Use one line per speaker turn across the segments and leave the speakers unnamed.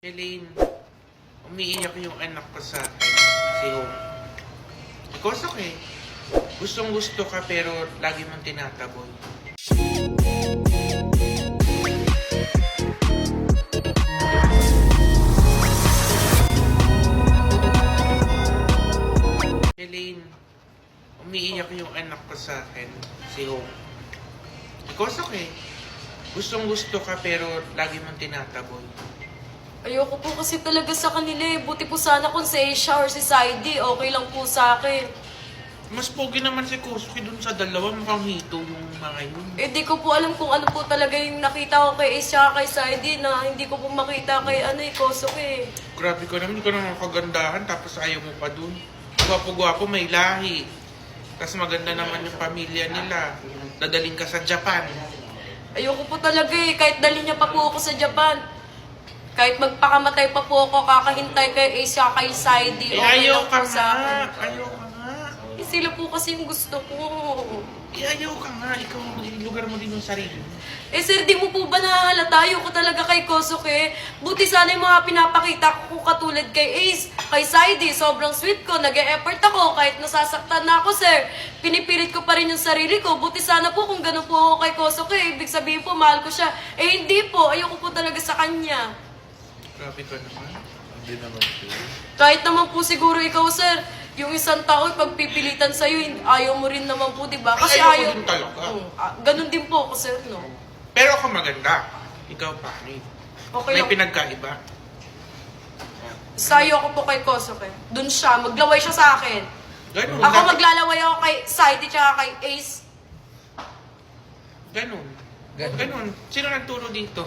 Elaine, umiiyak yung anak ko sa akin, si Home. Because okay, gustong gusto ka pero lagi mong tinataboy. Elaine, umiiyak yung anak ko sa akin, si Home. Because okay, gustong gusto ka pero lagi mong tinataboy.
Ayoko po kasi talaga sa kanila eh. Buti po sana kung si Asia or si Saidi, okay lang po sa akin.
Mas pogi naman si Kosuke dun sa dalawa, mukhang hito yung mga yun.
Eh di ko po alam kung ano po talaga yung nakita ko kay Asia kay Saidi na hindi ko po makita kay Kosuke.
Grabe ka naman, hindi ka naman kagandahan, tapos ayaw mo pa dun. Gwapo-gwapo, may lahi. Tapos maganda naman yung pamilya nila. Dadaling ka sa Japan.
Ayoko po talaga eh. Kahit dali niya pa po ako sa Japan. Kahit magpakamatay pa po ako, kakahintay kay Asia kay Saidi.
Ayaw
lang
ka
po sa
nga.
akin.
Ayaw ka nga.
Eh, sila po kasi yung gusto ko.
Ayaw ka nga. Ikaw, lugar mo din yung sarili mo.
Eh sir, di mo po ba nahalata? Ayoko talaga kay Kosuke. Buti sana yung mga pinapakita ko katulad kay Ace, kay Saidi. Sobrang sweet ko. Nag-e-effort ako kahit nasasaktan na ako, sir. Pinipilit ko pa rin yung sarili ko. Buti sana po kung gano'n po ako kay Kosuke. Ibig sabihin po, mahal ko siya. Eh hindi po. Ayoko po talaga sa kanya.
Grabe ka naman.
Hindi naman po.
Kahit naman po siguro ikaw, sir, yung isang tao pagpipilitan sa'yo, ayaw mo rin naman po, di ba? Kasi
Ayaw ko din talaga.
Ganun din po ako, sir, no?
Pero ako maganda. Ikaw pangit.
Okay
May
lang.
pinagkaiba.
Sayo ako po kay Kosuke. Doon siya, maglaway siya sa akin.
Ganun.
Ako
Dati-
maglalaway ako kay Saidi tsaka kay Ace.
Ganun.
Ganun.
Ganun. Sino nagturo dito?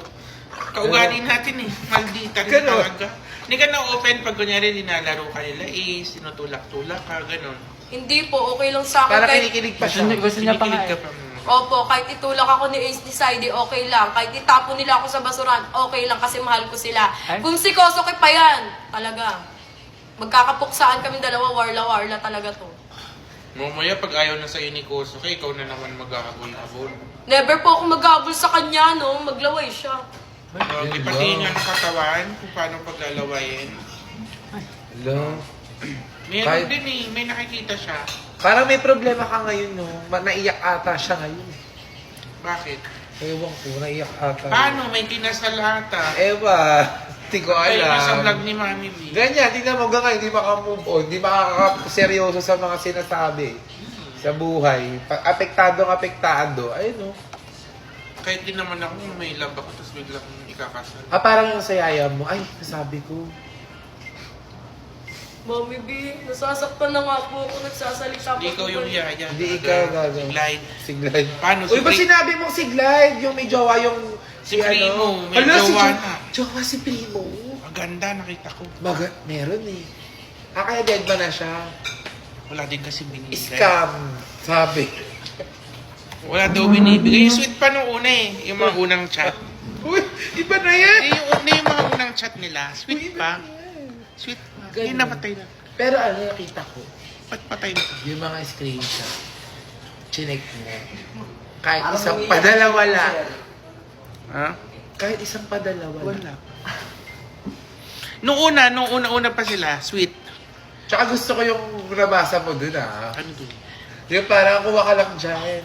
Kaugali natin eh. Maldita rin
Ganun.
talaga. Hindi ka na-open pag kunyari dinalaro ka nila eh. Sinutulak-tulak ka. Ganun.
Hindi po, okay lang sa akin.
Para
Kahit,
kinikilig pa siya.
Gusto niya pa nga
Kinikilig
eh.
ka pa.
opo, kahit itulak ako ni Ace ni Saidi, okay lang. Kahit itapo nila ako sa basuran, okay lang kasi mahal ko sila.
Ay?
Kung si Kosuke pa yan, talaga. Magkakapuksaan kami dalawa, warla-warla talaga to.
Mamaya pag ayaw na sa'yo ni Kosuke, ikaw na naman mag-ahabol-habol.
Never po ako mag-abol sa kanya, no? Maglaway siya.
Okay, pati nga ng katawan kung paano paglalawayin.
Hello?
Meron
Kahit-
din eh. May nakikita siya.
Parang may problema ka ngayon, no? Naiyak ata siya ngayon.
Bakit?
Ewan ko, naiyak ata.
Paano? May kinasal ata.
Ewan. Hindi ko
Ay, nasa vlog
alam.
ni Mami B.
Ganyan, tingnan mo hanggang ngayon, hindi makamove on, hindi makakaseryoso sa mga sinasabi sa buhay. Apektado. Ayun, no?
Kahit din naman ako, may love ako, tapos biglang ikakasal.
Parang yung sayaya mo, ay, nasabi ko.
Mami B, nasasaktan na nga po ako, nagsasalita
Hindi ikaw yung yaya.
Hindi ikaw gagawin.
Glide.
Si Glide.
Paano?
Uy, ba sinabi mong si Glide? Yung may jowa, yung...
Si Primo, may
Hala,
jowa
si
na.
Jowa si Primo.
Ang ganda, nakita ko.
Meron eh. Kaya dead ba na siya?
Wala din kasi binibigay.
Scam, sabi.
Wala daw binibigay. Yung sweet pa nung una eh. Yung mga unang chat.
Uy, iba na yan!
Yung mga unang chat nila. Sweet pa. Sweet pa.
Ganun.
Hindi napatay na.
Pero ano nakita ko,
Ba't patay na to?
yung mga screenshot, chinek mo. Kahit isang padala wala.
Ha?
Kahit isang padala wala.
Wala. Nung una pa sila, sweet.
Tsaka gusto ko yung nabasa mo dun ah.
Ano doon?
Yung parang kuha ka lang dyan.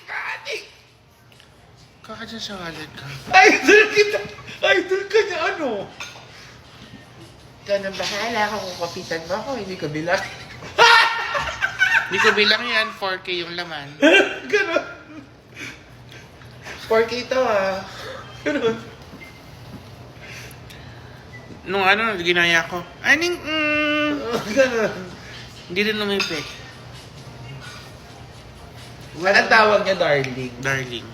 Panik!
Kakadyan sa wallet ka.
Idol kita! Idol ka niya ano? Ikaw nang bahala kung kukapitan mo ako, hindi ko bilang.
Hindi ko bilang yan, 4K yung laman.
Ganon. 4K ito ah. Ganon.
Nung ginaya ko. Aning,
Ganon.
hindi rin lumipit.
Anong tawag niya, darling?
Darling.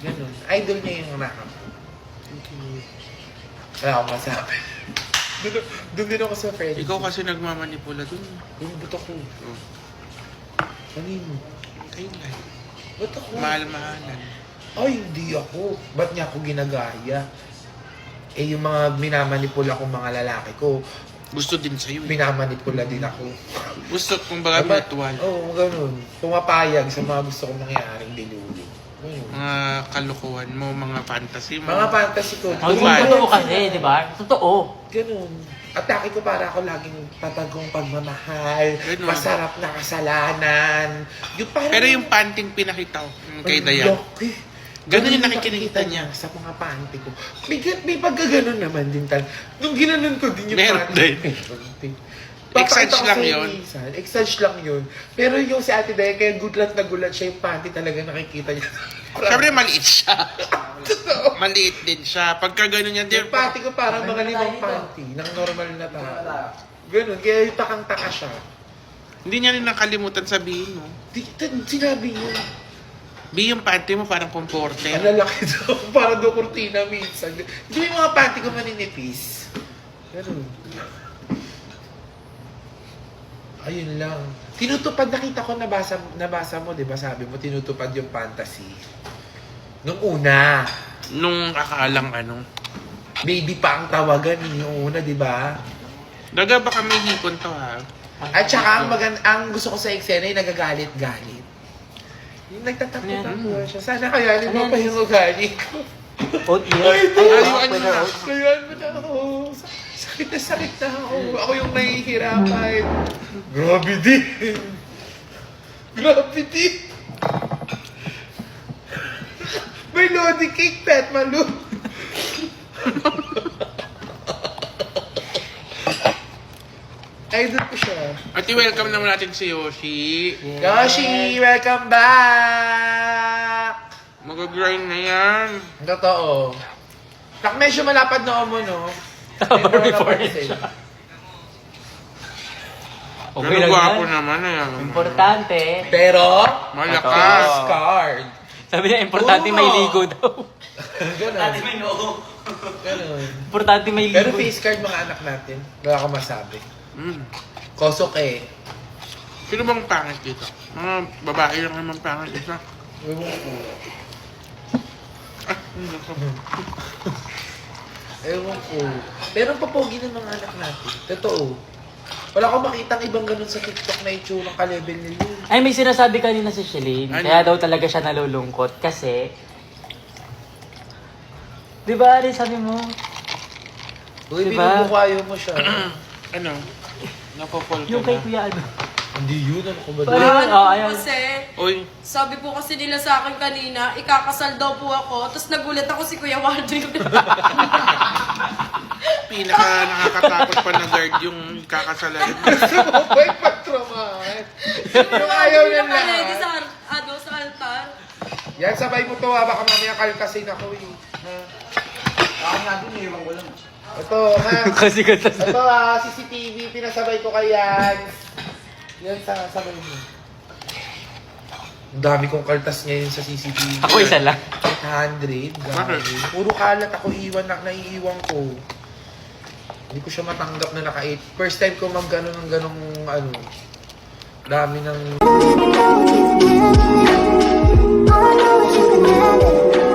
Ganon. Idol niya yung nakap. Wala akong masabi. Doon din ako sa friend.
Ikaw kasi nagmamanipula dun.
Yung buto ko.
Oh.
Kanino?
Kailan?
Ba't ako?
Mahal-mahalan.
Ay, hindi ako. Ba't niya ako ginagaya? Eh, yung mga minamanipula kong mga lalaki ko,
Gusto din sa'yo eh.
minamanipula din ako.
Gusto kung baga
Dapat-
virtual.
Oo, ganun. Pumapayag sa mga gusto kong nangyayaring diluli.
Mga kalukuhan mo, mga fantasy mo.
Mga fantasy ko.
Oh,
Diba?
totoo kasi, di ba? Totoo.
Ganun. Atake ko para ako laging tatagong pagmamahal,
Ganun.
masarap na kasalanan. Yung parang,
Pero yung panting pinakita ko kay
ang
Dayan.
laki.
Ganun yung nakikita niya.
sa mga panty ko. May pagkaganon naman din tal. Nung ginanon ko din yung
Meron
panty.
din.
Panty.
Exage
Papakita ko
lang
sa'yo
yun.
minsan. Exage lang yun. Pero yung si Ate Dayan, kaya gulat na gulat siya yung panty talaga nakikita niya.
Siyempre maliit siya.
Totoo.
Maliit din siya. Pagka gano'n yan,
Yung panty ko parang mga limang panty ng normal na tao. Ganun. Kaya yung takang-taka siya.
hindi niya rin nakalimutan sabihin mo.
Sinabi niya.
B, yung panty mo parang
Ang
comforter.
lalaki daw. Parang do kurtina minsan. Hindi yung mga panty ko maninipis. Ganun. Ayun lang. Tinutupad, nakita ko, nabasa mo, di ba? Sabi mo, tinutupad yung fantasy. Nung una,
Nung akalang ano.
baby pa ang tawagan yung una, di ba?
Daga baka may hipon to ha.
At saka, ang gusto ko sa eksena yung nagagalit-galit. Yung nagtatakot-takot siya. Sana kaya mo pa yung ugali ko.
Oatmeal.
Ay, ito.
Ayun
Pwede
na.
oat.
Kaya mo na ako. Sakit na ako. Ako yung nahihirapan. Grabe din. Grabe din. May lodi cake, pet, malu. Idol ko siya.
At i-welcome naman natin si Yoshi.
Yoshi, welcome back!
Mag-grind na yan.
Totoo. Tak, medyo malapad na mo, no?
Tama,
Medyo
before
malapad
siya.
sa'yo.
Okay
Pero
lang
gwapo
yan.
naman na yan.
Importante.
Pero,
Malakas.
card.
Sabi niya, importante
Oo.
may ligo daw.
Ganon. Ganon.
Importante may
Pero
ligo.
face card mga anak natin. Wala akong masabi.
Mm.
Kosok eh.
Sino bang pangit dito? Mga babae lang naman pangit isa.
Ewan ko.
Ah, hindi ko.
Ewan ko. Pero ang papogi ng mga anak natin. Totoo. Wala akong makitang ibang ganun sa TikTok na itsurang ka-level nila.
Ay, may sinasabi kanina si Shalene.
Ano?
Kaya daw talaga siya nalulungkot. Kasi, di ba, Ari, sabi mo?
Uy,
Diba?
binubukwayo mo siya.
Ano? Napopol ka
Yung kay
na.
Kuya ano?
Hindi yun. Ano ko ba
Parang-
doon?
Ano
Oh,
po
ayun.
kasi,
Uy,
sabi po kasi nila sa akin kanina, ikakasal daw po ako, tapos nagulat ako si Kuya Waldrin.
pinaka nakakatakot pa na guard yung kakasalan.
Gusto mo ba yung patromahan? Yung ayaw na
Nakalagay sa,
lahat.
sa altar.
Yan, sabay mo to ha. Baka mamaya kalkasin ako eh. Ha?
Ako nga dun, iwan ko lang.
Ito, ha?
Kasi ganda sa...
Ito ha, CCTV, pinasabay ko kay Yan. Yan, sabay mo. Ang dami kong kaltas ngayon sa CCTV.
Ako isa lang.
800.
Bakit?
Puro kalat ako naiiwan ko. Hindi ko siya matanggap na naka-8. First time ko mag-ano ng ganong ano. Dami ng...
I know you can have it.